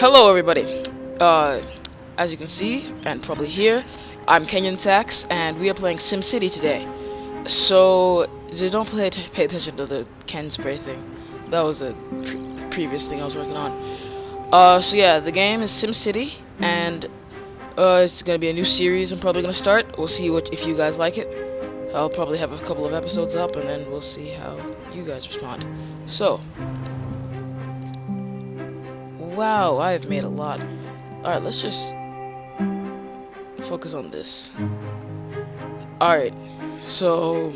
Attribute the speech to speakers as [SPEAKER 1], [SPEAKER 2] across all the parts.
[SPEAKER 1] Hello, everybody. Uh, as you can see and probably hear, I'm Kenyan Sax, and we are playing SimCity today. So, don't pay attention to the Ken spray thing. That was a previous thing I was working on. So yeah, the game is SimCity, and it's gonna be a new series. I'm probably gonna start. We'll see if you guys like it. I'll probably have a couple of episodes up, and then we'll see how you guys respond. So, wow, I have made a lot. Alright, let's just focus on this. Alright, so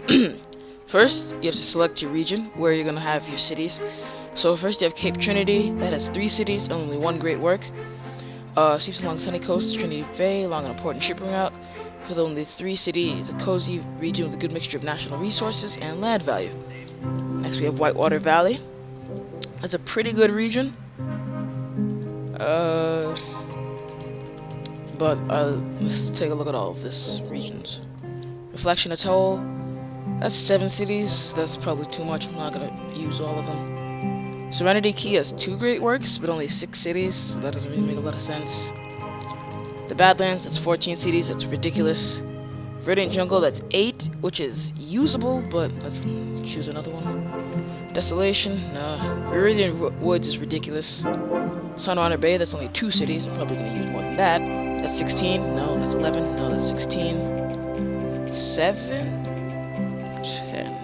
[SPEAKER 1] first you have to select your region where you're gonna have your cities. So first you have Cape Trinity, that has 3 cities and only 1 great work. Sweeps along sunny coast, Trinity Bay, along an important shipping route, with only 3 cities, a cozy region with a good mixture of national resources and land value. Next we have Whitewater Valley. That's a pretty good region. But let's take a look at all of this regions. Reflection Atoll, that's 7 cities. That's probably too much. I'm not gonna use all of them. Serenity Key has 2 great works, but only 6 cities. So that doesn't really make a lot of sense. The Badlands, that's 14 cities. That's ridiculous. Verdant Jungle, that's 8, which is usable, but let's choose another one. Desolation, nah. Viridian Woods is ridiculous. Sunwater Bay, that's only 2 cities. I'm probably gonna use more than that. That's 16. No, that's 11. No, that's 16. 7. 10.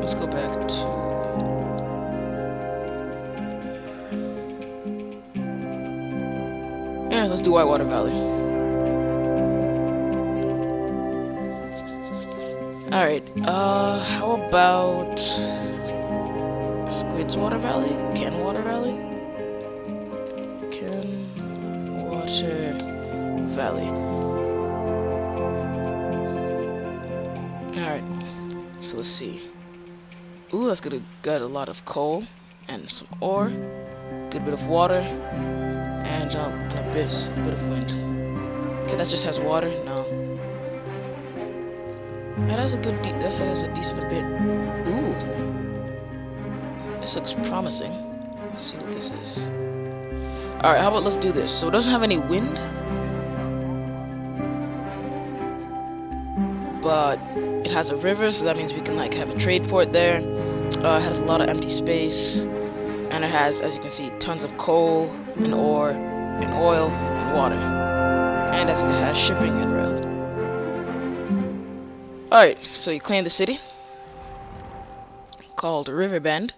[SPEAKER 1] Let's go back to... yeah, let's do Whitewater Valley. Alright, how about... Squidswater Valley? Kenwater Valley? Kenwater Valley. Alright, so let's see. Ooh, that's gonna got a lot of coal and some ore, good bit of water, and an abyss, a bit of wind. Okay, that just has water? No. That has a good, that has a decent bit. Ooh. This looks promising. Let's see what this is. Alright, how about let's do this. So it doesn't have any wind, but it has a river, so that means we can like have a trade port there. It has a lot of empty space, and it has, as you can see, tons of coal and ore and oil and water, and as it has shipping and rail. Alright, so you claim the city called Riverbend.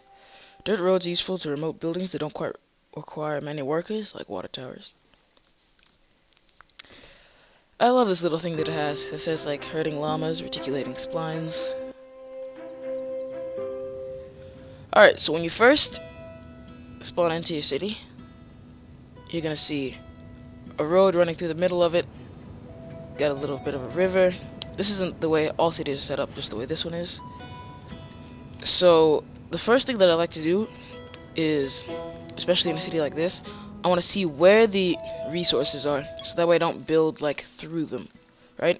[SPEAKER 1] Dirt roads are useful to remote buildings that don't quite require many workers, like water towers. I love this little thing that it has. It says like herding llamas, reticulating splines. Alright, so when you first spawn into your city, you're gonna see a road running through the middle of it. Got a little bit of a river. This isn't the way all cities are set up, just the way this one is. So the first thing that I like to do is, especially in a city like this, I want to see where the resources are, so that way I don't build like through them, right?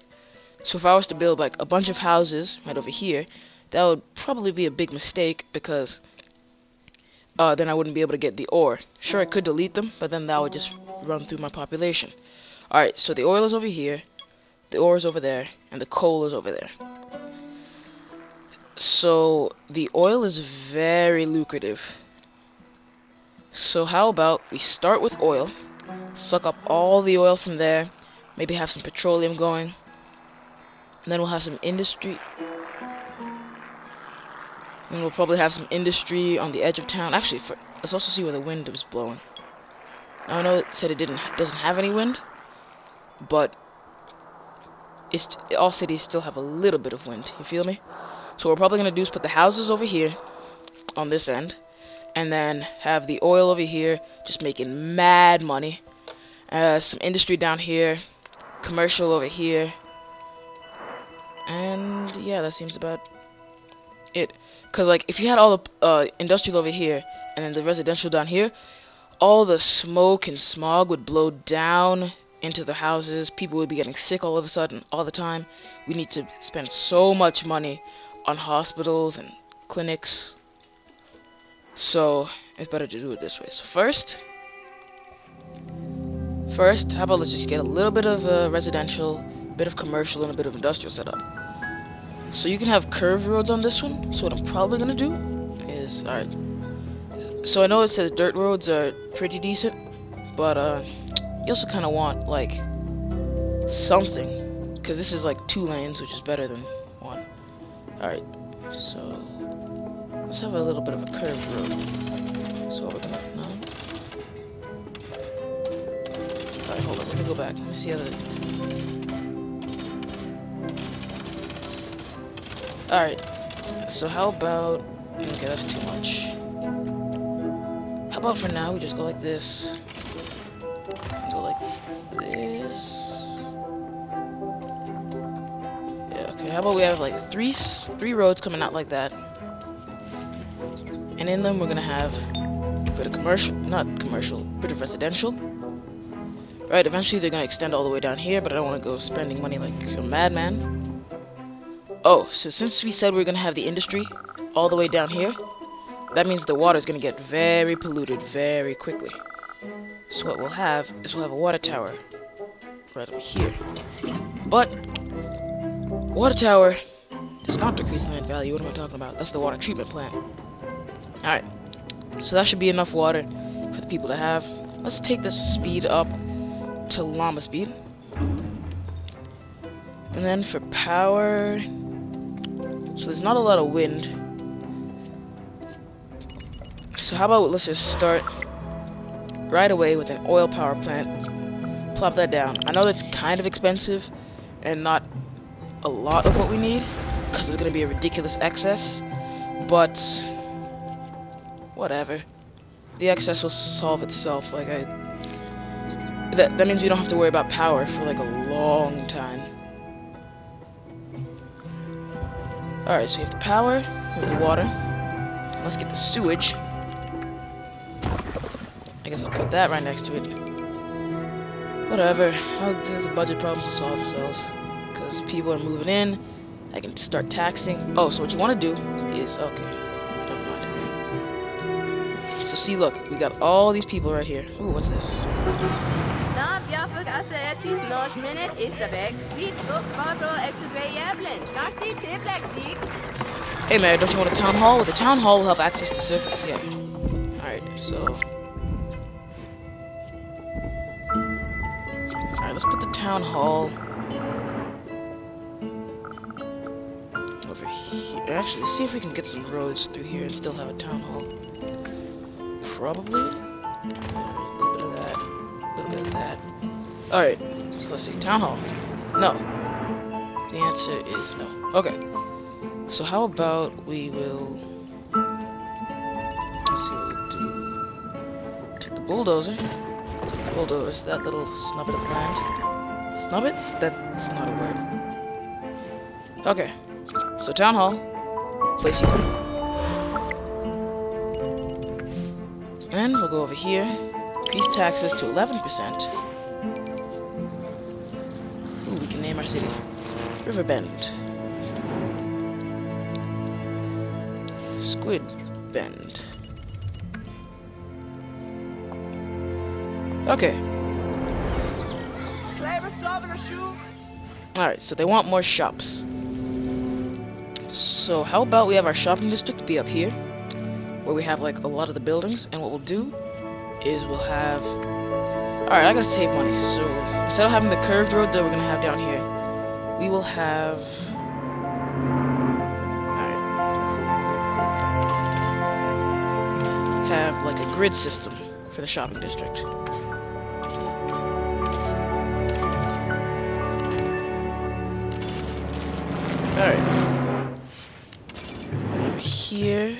[SPEAKER 1] So if I was to build like a bunch of houses right over here, that would probably be a big mistake, because then I wouldn't be able to get the ore. Sure, I could delete them, but then that would just run through my population. Alright, so the oil is over here, the ore is over there, and the coal is over there. So the oil is very lucrative. So how about we start with oil, suck up all the oil from there, maybe have some petroleum going, and then we'll have some industry. And we'll probably have some industry on the edge of town. Actually, let's also see where the wind is blowing. Now I know it said it doesn't have any wind, but all cities still have a little bit of wind. You feel me? So what we're probably gonna do is put the houses over here on this end, and then have the oil over here, just making mad money. Some industry down here, commercial over here, and yeah, that seems about it. Cause like if you had all the industrial over here and then the residential down here, all the smoke and smog would blow down into the houses. People would be getting sick all of a sudden, all the time. We need to spend so much money on hospitals and clinics. So it's better to do it this way. So first, how about let's just get a little bit of residential, a bit of commercial, and a bit of industrial setup. So you can have curved roads on this one. So what I'm probably gonna do is, alright. So I know it says dirt roads are pretty decent, but you also kind of want like something, because this is like 2 lanes, which is better than 1. Alright, so let's have a little bit of a curved road. So what we're gonna now. Alright, hold on, let me go back. Let me see how the. Alright, so how about. Okay, that's too much. How about for now we just go like this. Go like this. Yeah, okay, how about we have like three roads coming out like that. And in them we're gonna have a bit of commercial, not commercial, a bit of residential. Right, eventually they're gonna extend all the way down here, but I don't wanna go spending money like a madman. Oh, so since we said we're gonna have the industry all the way down here, that means the water is gonna get very polluted very quickly. So what we'll have is a water tower right over here. But water tower does not decrease land value. What am I talking about? That's the water treatment plant. Alright, so that should be enough water for the people to have. Let's take the speed up to llama speed. And then for power, so there's not a lot of wind. So how about let's just start right away with an oil power plant. Plop that down. I know that's kind of expensive and not a lot of what we need, because there's going to be a ridiculous excess, but whatever. The excess will solve itself. Like that means we don't have to worry about power for like a long time. Alright, so we have the power, we have the water. Let's get the sewage. I guess I'll put that right next to it. Whatever. There's budget problems will solve themselves. Because people are moving in. I can start taxing. Oh, so what you want to do is... Okay. Never mind. So see, look. We got all these people right here. Ooh, what's this? Hey, Mary, don't you want a town hall? Well, the town hall will have access to surface. Yeah. Alright, so... Alright, let's put the town hall over here. Actually, let's see if we can get some roads through here and still have a town hall. Probably. A little bit of that. A little bit of that. Alright, so let's see. Town hall. No. The answer is no. Okay. So how about we will... Let's see what we'll do. Take the bulldozer. Bulldoze that little snubbit of land. Snubbit? That's not a word. Okay. So town hall. Place you down. And we'll go over here. Increase taxes to 11%. Ooh, we can name our city Riverbend. Squid Bend. Okay. Alright, so they want more shops. So how about we have our shopping district be up here, where we have like a lot of the buildings, and what we'll do is we'll have... Alright, I gotta save money, so instead of having the curved road that we're gonna have down here, we will have... Have like a grid system for the shopping district. Alright. Over here.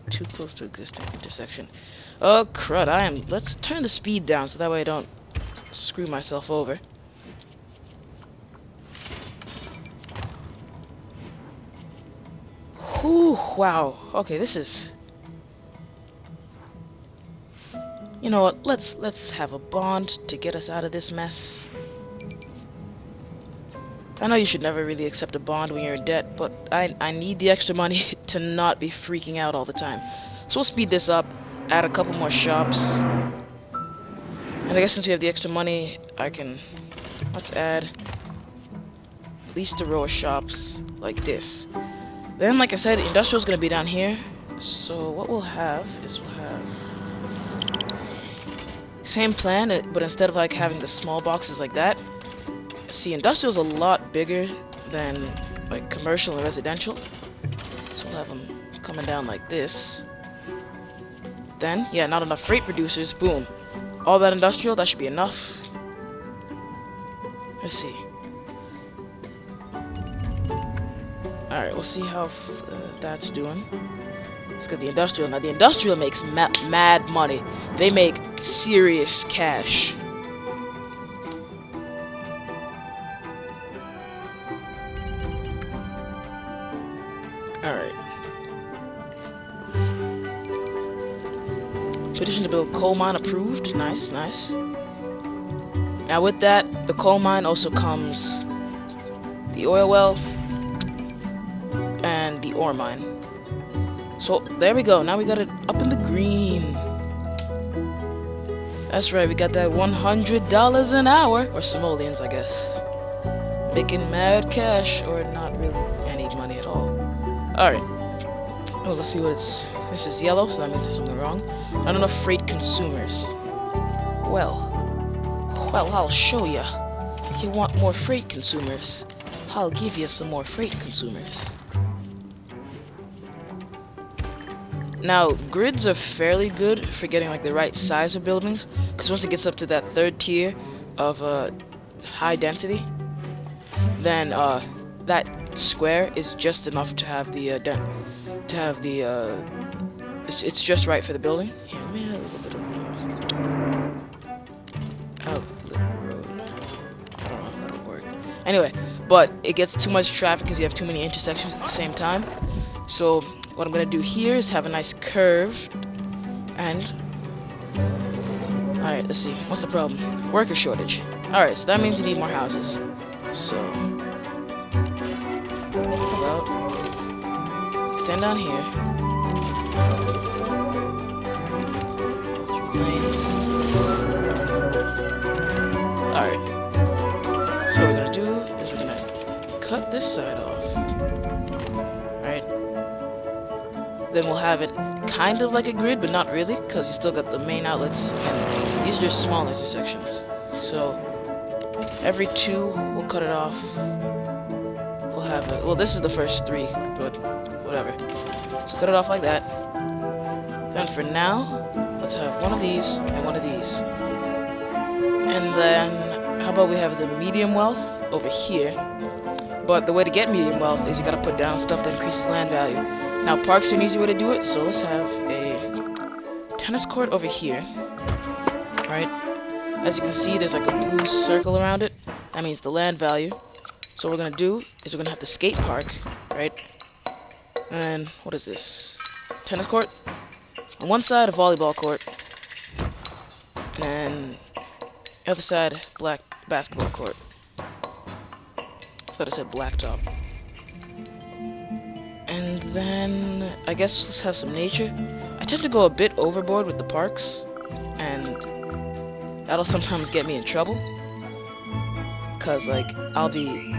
[SPEAKER 1] Too close to existing intersection. Oh crud, let's turn the speed down so that way I don't screw myself over. Whew, wow. Okay, this is... You know what, let's have a bond to get us out of this mess. I know you should never really accept a bond when you're in debt, but I need the extra money to not be freaking out all the time. So we'll speed this up, add a couple more shops. And I guess since we have the extra money, let's add at least a row of shops like this. Then, like I said, industrial is going to be down here. So what we'll have is same plan, but instead of like having the small boxes like that, see, industrial is a lot bigger than like commercial and residential. So we'll have them coming down like this. Then, yeah, not enough freight producers. Boom. All that industrial, that should be enough. Let's see. Alright, we'll see how that's doing. Let's get the industrial. Now, the industrial makes mad money. They make serious cash. Alright. Petition to build coal mine approved. Nice, nice. Now with that, the coal mine also comes the oil well and the ore mine. So there we go. Now we got it up in the green. That's right, we got that $100 an hour, or simoleons, I guess. Making mad cash, or not really any money at all. Alright. Oh, let's see what it's... This is yellow, so that means there's something wrong. Not enough freight consumers. Well, I'll show ya. You want more freight consumers? I'll give you some more freight consumers. Now, grids are fairly good for getting like the right size of buildings, because once it gets up to that third tier of high density, then that square is just enough to have the it's just right for the building. Here, let me add a little bit of outlet road. I don't know how that'll work. Anyway, but it gets too much traffic because you have too many intersections at the same time. So what I'm gonna do here is have a nice curve, and alright, let's see. What's the problem? Worker shortage. Alright, so that means you need more houses. So how about extend down here. Alright. So what we're gonna do is we're gonna cut this side off. Right? Then we'll have it kind of like a grid, but not really, because you still got the main outlets. These are just small intersections. So every two, we'll cut it off. We'll have it. Well, this is the first three, but whatever. So cut it off like that. Then for now, let's have one of these and one of these. And then, how about we have the medium wealth over here? But the way to get medium wealth is you gotta put down stuff that increases land value. Now, parks are an easy way to do it, so let's have a tennis court over here. Right? As you can see, there's like a blue circle around it. That means the land value. So what we're gonna do is we're gonna have the skate park, right? And what is this? Tennis court? On one side, a volleyball court. And the other side, black basketball court. I thought it said blacktop. And then, I guess let's have some nature. I tend to go a bit overboard with the parks, and that'll sometimes get me in trouble. Cause like, I'll be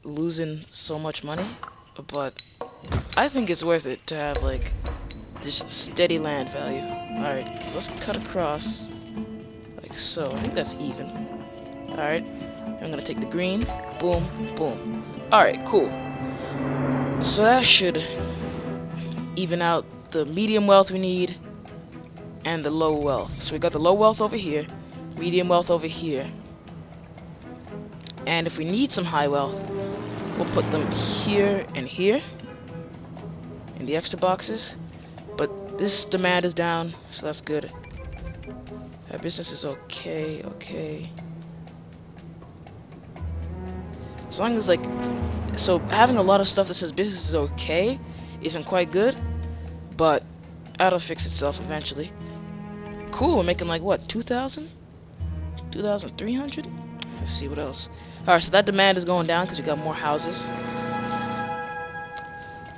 [SPEAKER 1] losing so much money, but I think it's worth it to have like just steady land value. Alright, so let's cut across like so. I think that's even. Alright, I'm gonna take the green. Boom, boom. Alright, cool. So that should even out the medium wealth we need and the low wealth. So we got the low wealth over here, medium wealth over here. And if we need some high wealth, we'll put them here and here in the extra boxes. But this demand is down, so that's good. Our business is okay, okay. As long as like, so having a lot of stuff that says business is okay isn't quite good, but that'll fix itself eventually. Cool, we're making like what, 2,000? 2,300? Let's see what else. Alright, so that demand is going down because we got more houses.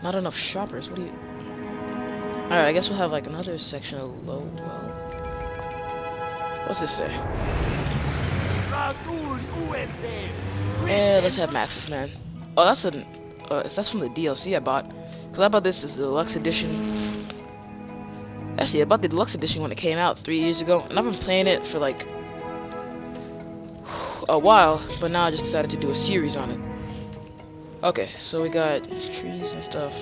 [SPEAKER 1] Not enough shoppers, what do you... Alright, I guess we'll have like another section of low wealth. What's this say? Yeah, let's have Maxis, man. Oh, that's from the DLC I bought. Cause I bought this as the deluxe edition. Actually, I bought the deluxe edition when it came out 3 years ago, and I've been playing it for like a while, but now I just decided to do a series on it. Okay, so we got trees and stuff.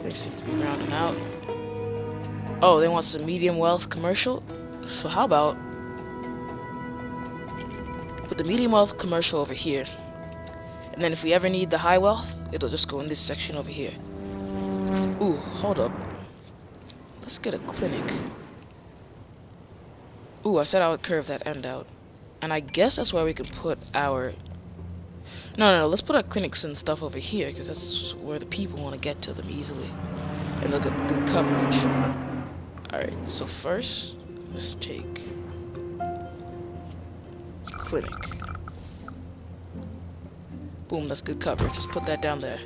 [SPEAKER 1] They seem to be rounding out. Oh, they want some medium wealth commercial? So how about put the medium wealth commercial over here. And then if we ever need the high wealth, it'll just go in this section over here. Ooh, hold up. Let's get a clinic. Ooh, I said I would curve that end out. And I guess that's where we can put our... No, let's put our clinics and stuff over here, because that's where the people want to get to them easily. And they'll get good coverage. Alright, so first, let's take... clinic. Boom, that's good coverage. Just put that down there.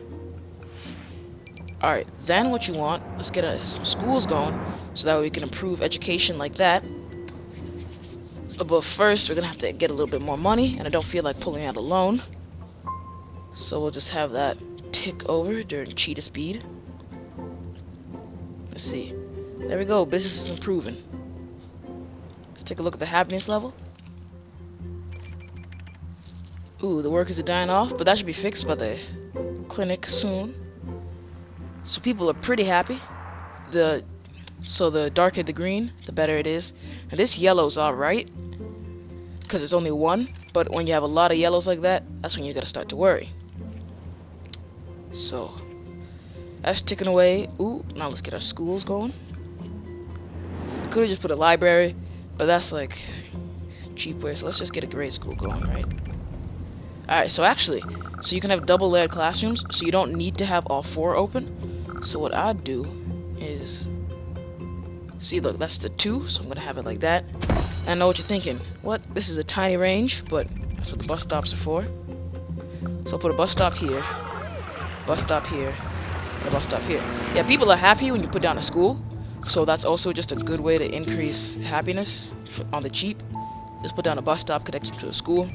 [SPEAKER 1] Alright, then what you want, let's get some schools going, so that way we can improve education like that. But first, we're gonna have to get a little bit more money, and I don't feel like pulling out a loan. So we'll just have that tick over during cheetah speed. Let's see. There we go, business is improving. Let's take a look at the happiness level. Ooh, the workers are dying off, but that should be fixed by the clinic soon. So people are pretty happy. So the darker the green, the better it is. And this yellow's alright, because it's only one. But when you have a lot of yellows like that, that's when you gotta start to worry. So that's ticking away. Ooh, now let's get our schools going. Could have just put a library, but that's like cheap way. So let's just get a grade school going, right? Alright, so actually, so you can have double layered classrooms, so you don't need to have all 4 open. So what I'd do is, see, look, that's the 2, so I'm gonna have it like that. I know what you're thinking. What? This is a tiny range, but that's what the bus stops are for. So I'll put a bus stop here, and a bus stop here. Yeah, people are happy when you put down a school, so that's also just a good way to increase happiness on the cheap. Just put down a bus stop, connects them to a school.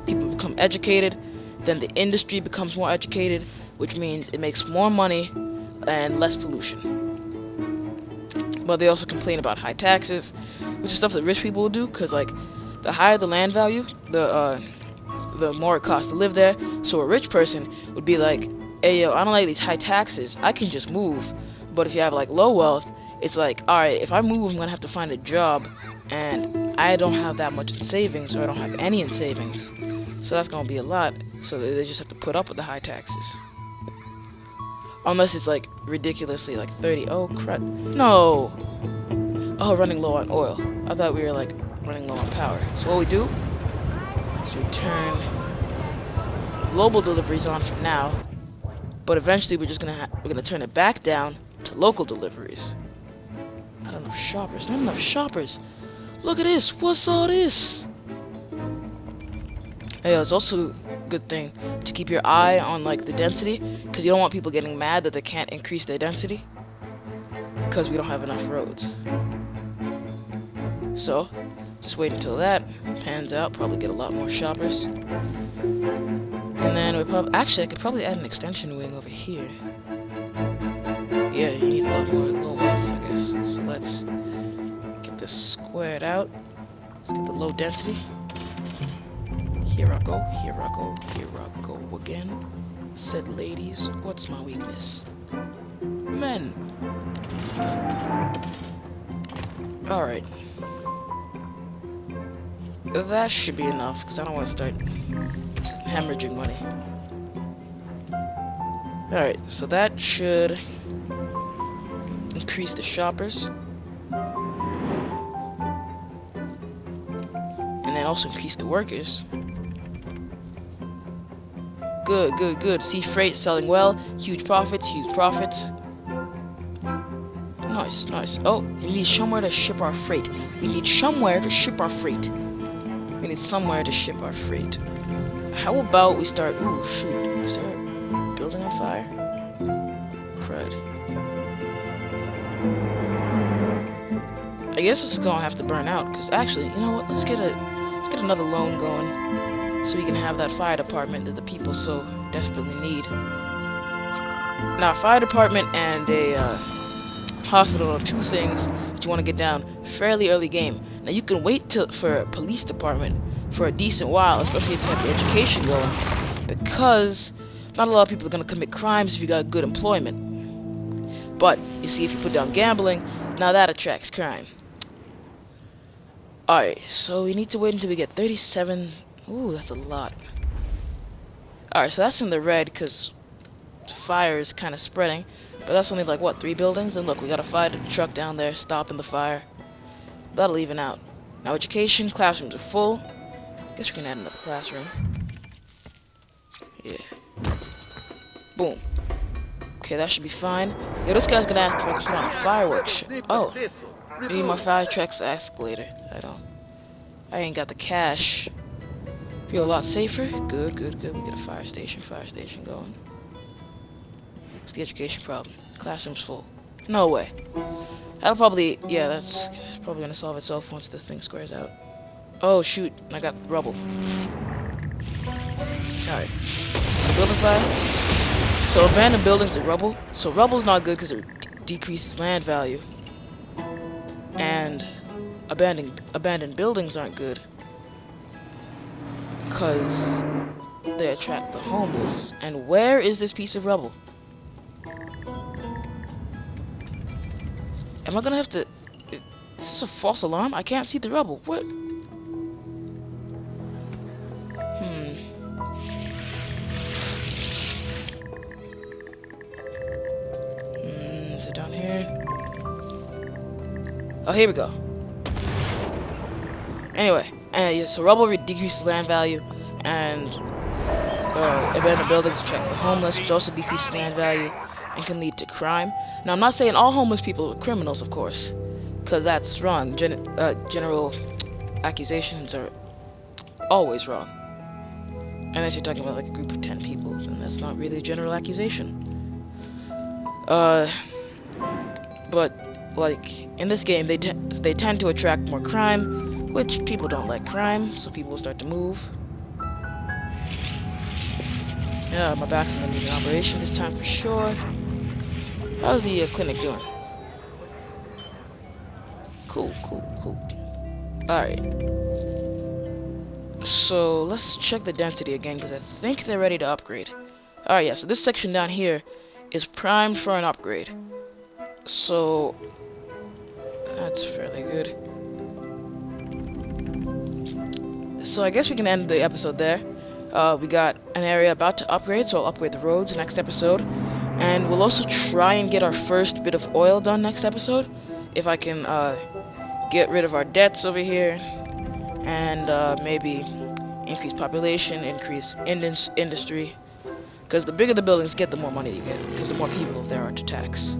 [SPEAKER 1] People become educated, then the industry becomes more educated, which means it makes more money and less pollution. But they also complain about high taxes, which is stuff that rich people will do, because like the higher the land value, the more it costs to live there. So a rich person would be like, hey yo, I don't like these high taxes, I can just move. But if you have like low wealth, it's like, alright, if I move, I'm gonna have to find a job, and I don't have that much in savings, or I don't have any in savings. So that's gonna be a lot, so they just have to put up with the high taxes. Unless it's like ridiculously like 30. Oh crap. No! Oh, running low on oil. I thought we were like running low on power. So what we do is we turn global deliveries on for now, but eventually we're gonna turn it back down to local deliveries. Not enough shoppers. Not enough shoppers. Look at this. What's all this? Hey, it's also a good thing to keep your eye on like the density, because you don't want people getting mad that they can't increase their density because we don't have enough roads. So just wait until that pans out. Probably get a lot more shoppers, and then we probably I could probably add an extension wing over here. Yeah, you need a lot more low wealth, I guess. So let's get this squared out. Let's get the low density. Here I go, here I go, here I go again. Said ladies, what's my weakness? Men. Alright. That should be enough, because I don't want to start hemorrhaging money. Alright, so that should increase the shoppers. And then also increase the workers. Good, good, good. Sea freight selling well. Huge profits, huge profits. Nice, nice. Oh, we need somewhere to ship our freight. We need somewhere to ship our freight. We need somewhere to ship our freight. How about we start... Ooh, shoot. We start building on fire? Crud. I guess it's gonna have to burn out, because actually, you know what, let's get another loan going so we can have that fire department that the people so desperately need. Now, fire department and a hospital are two things that you want to get down fairly early game. Now, you can wait for a police department for a decent while, especially if you have the education going, because not a lot of people are going to commit crimes if you got good employment. But, you see, if you put down gambling, now that attracts crime. Alright, so we need to wait until we get 37. Ooh, that's a lot. Alright, so that's in the red, because fire is kind of spreading. But that's only like, what, 3 buildings? And look, we got a fire truck down there stopping the fire. That'll even out. Now, education, classrooms are full. Guess we can add another classroom. Yeah. Boom. Okay, that should be fine. Yo, this guy's gonna ask if I can put on a fireworks. Oh. Maybe my fire truck's escalator. I ain't got the cash. Feel a lot safer. Good. We get a fire station going. What's the education problem? Classroom's full. No way. That'll probably, yeah, that's probably gonna solve itself once the thing squares out. Oh shoot, I got rubble. Alright. So building fire. So abandoned buildings are rubble. So rubble's not good because it decreases land value. And abandoned buildings aren't good because they attract the homeless. And where is this piece of rubble? Am I gonna have to... Is this a false alarm? I can't see the rubble. What? Is it down here? Oh, here we go. Anyway, yeah, so rubble decreases land value, and abandoned buildings attract the homeless, which also decreases land value and can lead to crime. Now, I'm not saying all homeless people are criminals, of course, because that's wrong. General accusations are always wrong. Unless you're talking about like a group of 10 people, then that's not really a general accusation. But like in this game, they tend to attract more crime, which people don't like crime, so people will start to move. Yeah, I'm back from the operation this time for sure. How's the clinic doing? Cool. Alright. So let's check the density again, because I think they're ready to upgrade. Alright, yeah, so this section down here is primed for an upgrade. So that's fairly good. So I guess we can end the episode there. We got an area about to upgrade, so I'll upgrade the roads next episode. And we'll also try and get our first bit of oil done next episode. If I can get rid of our debts over here. And maybe increase population, increase industry. Because the bigger the buildings get, the more money you get. Because the more people there are to tax.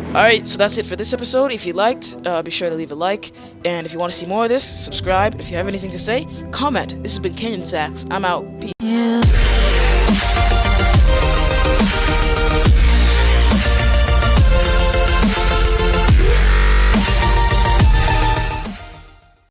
[SPEAKER 1] Alright, so that's it for this episode. If you liked, be sure to leave a like. And if you want to see more of this, subscribe. If you have anything to say, comment. This has been Kenyon Sachs. I'm out. Peace. Yeah.